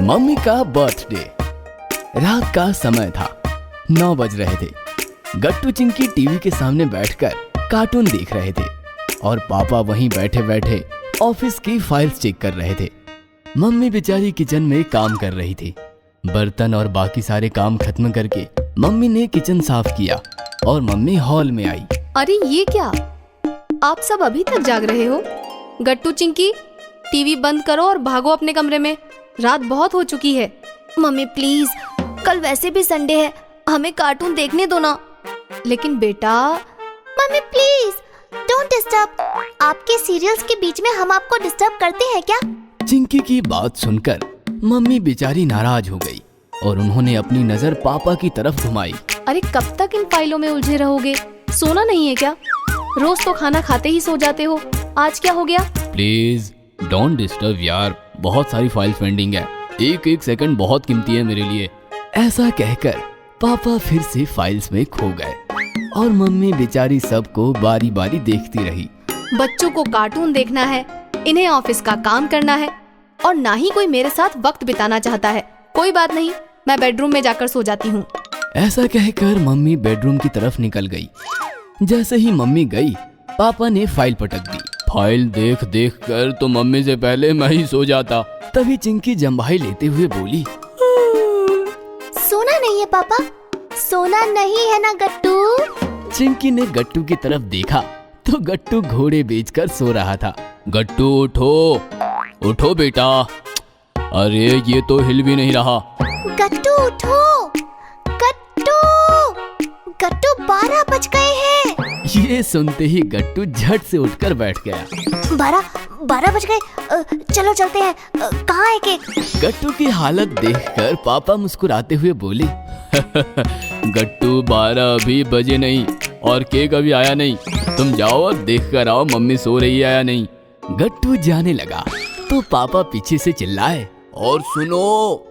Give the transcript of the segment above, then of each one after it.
Mummy का birthday. रात का समय था, 9 बज रहे थे। गट्टू चिंकी टीवी के सामने बैठकर कार्टून देख रहे थे और पापा वहीं बैठे बैठे ऑफिस की फाइल्स चेक कर रहे थे। मम्मी बेचारी किचन में काम कर रही थी। बर्तन और बाकी सारे काम खत्म करके मम्मी ने किचन साफ किया और मम्मी हॉल में आई। अरे ये क्या, आप सब अभी तक जाग रहे हो? गट्टू चिंकी, टीवी बंद करो और भागो अपने कमरे में, रात बहुत हो चुकी है। मम्मी प्लीज, कल वैसे भी संडे है, हमें कार्टून देखने दो ना। लेकिन बेटा। Mummy please don't disturb. आपके सीरियल्स के बीच में हम आपको डिस्टर्ब करते हैं क्या? चिंकी की बात सुनकर मम्मी बेचारी नाराज हो गई और उन्होंने अपनी नजर पापा की तरफ घुमाई। अरे कब तक इन फाइलों में उलझे रहोगे? सोना नहीं है क्या? रोज तो खाना खाते ही सो जाते हो, आज क्या हो गया? प्लीज डोंट डिस्टर्ब यार, बहुत सारी फाइल्स पेंडिंग है, एक एक सेकंड बहुत कीमती है मेरे लिए। ऐसा कहकर पापा फिर से फाइल्स में खो गए और मम्मी बेचारी सबको बारी बारी देखती रही। बच्चों को कार्टून देखना है, इन्हें ऑफिस का काम करना है और ना ही कोई मेरे साथ वक्त बिताना चाहता है। कोई बात नहीं, मैं बेडरूम में जाकर सो जाती हूँ। ऐसा कहकर मम्मी बेडरूम की तरफ निकल गई। जैसे ही मम्मी गई, पापा ने फाइल पटक दी। फाइल देख देख कर तो मम्मी से पहले मैं ही सो जाता। तभी चिंकी जम्भाई लेते हुए बोली, सोना नहीं है पापा, सोना नहीं है ना गट्टू। चिंकी ने गट्टू की तरफ देखा तो गट्टू घोड़े बेचकर सो रहा था। गट्टू उठो, उठो बेटा, अरे ये तो हिल भी नहीं रहा। गट्टू उठो, गट्टू, गट्टू 12 बज गए हैं। ये सुनते ही गट्टू झट से उठकर बैठ गया। 12 बज गए, चलो चलते हैं। कहाँ है केक? गट्टू की हालत देखकर पापा मुस्कुराते हुए बोले, गट्टू 12 अभी बजे नहीं और केक अभी आया नहीं, तुम जाओ और देख कर आओ मम्मी सो रही है या नहीं। गट्टू जाने लगा तो पापा पीछे से चिल्लाए, और सुनो,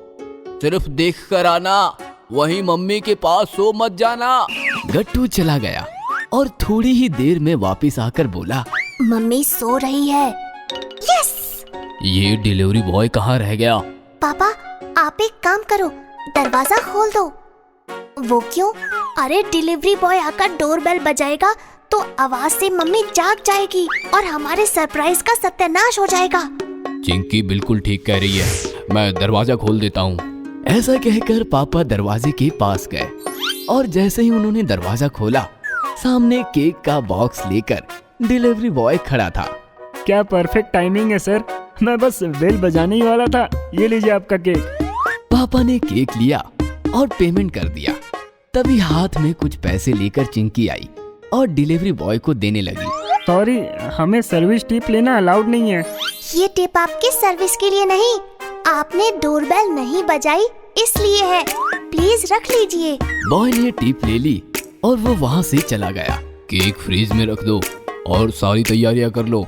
सिर्फ देख कर आना, वहीं मम्मी के पास सो मत जाना। गट्टू चला गया और थोड़ी ही देर में वापस आकर बोला, मम्मी सो रही है। यस! ये डिलीवरी बॉय कहाँ रह गया? पापा आप एक काम करो, दरवाजा खोल दो। वो क्यों? अरे डिलीवरी बॉय आकर डोरबेल बजाएगा तो आवाज से मम्मी जाग जाएगी और हमारे सरप्राइज का सत्यानाश हो जाएगा। चिंकी बिल्कुल ठीक कह रही है, मैं दरवाजा खोल देता हूँ। ऐसा कहकर पापा दरवाजे के पास गए और जैसे ही उन्होंने दरवाजा खोला, सामने केक का बॉक्स लेकर डिलीवरी बॉय खड़ा था। क्या परफेक्ट टाइमिंग है सर, मैं बस बेल बजाने ही वाला था। ये लीजिए आपका केक। पापा ने केक लिया और पेमेंट कर दिया। तभी हाथ में कुछ पैसे लेकर चिंकी आई और डिलीवरी बॉय को देने लगी। सॉरी, हमें सर्विस टिप लेना अलाउड नहीं है। ये टिप आपके सर्विस के लिए नहीं, आपने डोरबेल नहीं बजाई इसलिए है, प्लीज रख लीजिए। बॉय ने टिप ले ली और वो वहाँ से चला गया। केक फ्रीज में रख दो और सारी तैयारियां कर लो।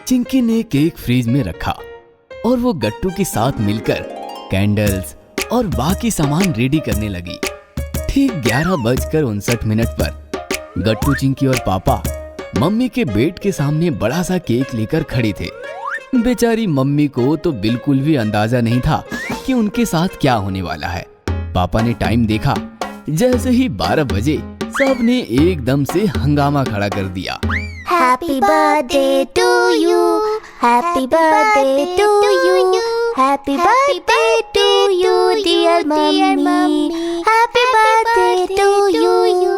चिंकी ने केक फ्रीज में रखा और वो गट्टू के साथ मिलकर कैंडल्स और बाकी सामान रेडी करने लगी। ठीक 11:59 पर गट्टू, चिंकी और पापा मम्मी के बेड के सामने बड़ा सा केक लेकर खड़े थे। बेचारी मम्मी को तो बिल्कुल भी अंदाजा नहीं था कि उनके साथ क्या होने वाला है। पापा ने टाइम देखा, जैसे ही 12 बजे सबने एकदम से हंगामा खड़ा कर दिया। Happy birthday to you, happy birthday to you, happy birthday to you dear mummy, happy birthday to you.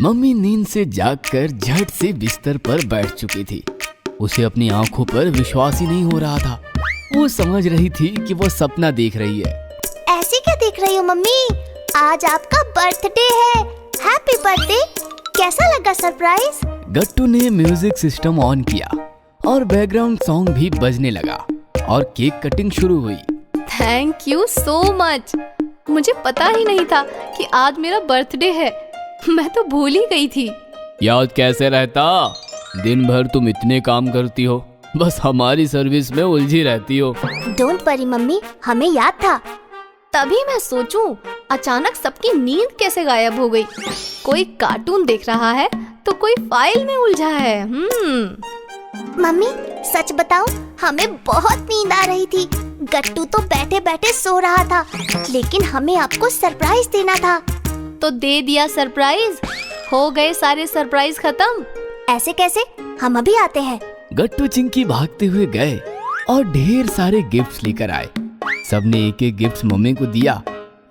Mummy नींद से जागकर झट से बिस्तर पर बैठ चुकी थी। उसे अपनी आंखों पर विश्वास ही नहीं हो रहा था। वो समझ रही थी कि वो सपना देख रही है। ऐसे क्या देख रही हो मम्मी? आज आपका बर्थडे है, हैप्पी बर्थडे। कैसा लगा सरप्राइज? गट्टू ने म्यूजिक सिस्टम ऑन किया और बैकग्राउंड सॉन्ग भी बजने लगा और केक कटिंग शुरू हुई। थैंक यू सो मच, मुझे पता ही नहीं था कि आज मेरा बर्थडे है, मैं तो भूल ही गई थी। याद कैसे रहता, दिन भर तुम इतने काम करती हो, बस हमारी सर्विस में उलझी रहती हो। डोंट वरी मम्मी, हमें याद था। तभी मैं सोचूं, अचानक सबकी नींद कैसे गायब हो गई। कोई कार्टून देख रहा है तो कोई फाइल में उलझा है। मम्मी सच बताओ, हमें बहुत नींद आ रही थी। गट्टू तो बैठे बैठे सो रहा था, लेकिन हमें आपको सरप्राइज देना था। तो दे दिया सरप्राइज। हो गए सारे सरप्राइज खत्म। ऐसे कैसे? हम अभी आते हैं। गट्टू चिंकी भागते हुए गए और ढेर सारे गिफ्ट्स लेकर आए। सबने एक एक गिफ्ट मम्मी को दिया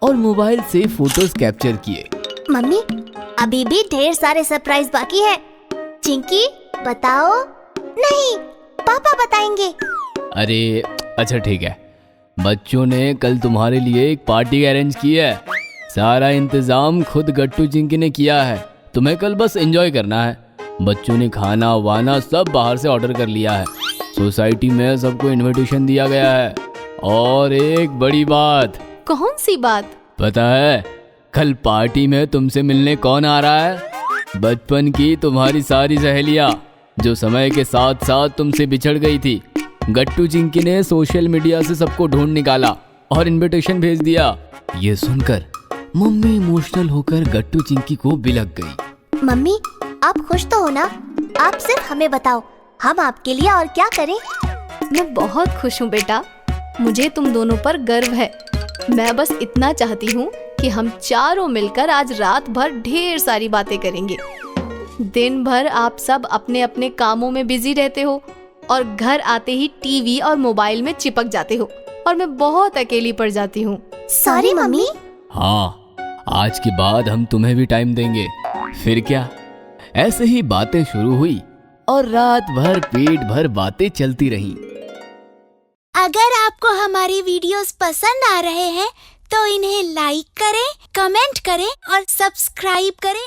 और मोबाइल से फोटोज कैप्चर किए। मम्मी, अभी भी ढेर सारे सरप्राइज बाकी है। चिंकी, बताओ। नहीं, पापा बताएंगे। अरे अच्छा ठीक है, बच्चों ने कल तुम्हारे लिए एक पार्टी अरेंज की है। सारा इंतजाम खुद गट्टू चिंकी ने किया है। तुम्हें कल बस एंजॉय करना है। बच्चों ने खाना वाना सब बाहर से ऑर्डर कर लिया है। सोसाइटी में सबको इनविटेशन दिया गया है। और एक बड़ी बात। कौन सी बात? पता है कल पार्टी में तुमसे मिलने कौन आ रहा है? बचपन की तुम्हारी सारी सहेलियां जो समय के साथ साथ तुमसे बिछड़ गई थी। गट्टू चिंकी ने सोशल मीडिया से सबको ढूंढ निकाला और इनविटेशन भेज दिया। ये सुनकर मम्मी इमोशनल होकर गट्टू चिंकी को बिलक गई। मम्मी, आप खुश तो हो ना? आप सिर्फ हमें बताओ, हम आपके लिए और क्या करें? मैं बहुत खुश हूँ बेटा। मुझे तुम दोनों पर गर्व है। मैं बस इतना चाहती हूँ कि हम चारों मिलकर आज रात भर ढेर सारी बातें करेंगे। दिन भर आप सब अपने अपने कामों में बिजी रहते हो और घर आते ही टीवी और मोबाइल में चिपक जाते हो और मैं बहुत अकेली पड़ जाती हूँ। Sorry mummy. हाँ, आज के बाद हम तुम्हें भी टाइम देंगे। फिर क्या? ऐसे ही बातें शुरू हुई और रात भर पेट भर बातें चलती रहीं। अगर आपको हमारी वीडियोस पसंद आ रहे हैं तो इन्हें लाइक करें, कमेंट करें और सब्सक्राइब करें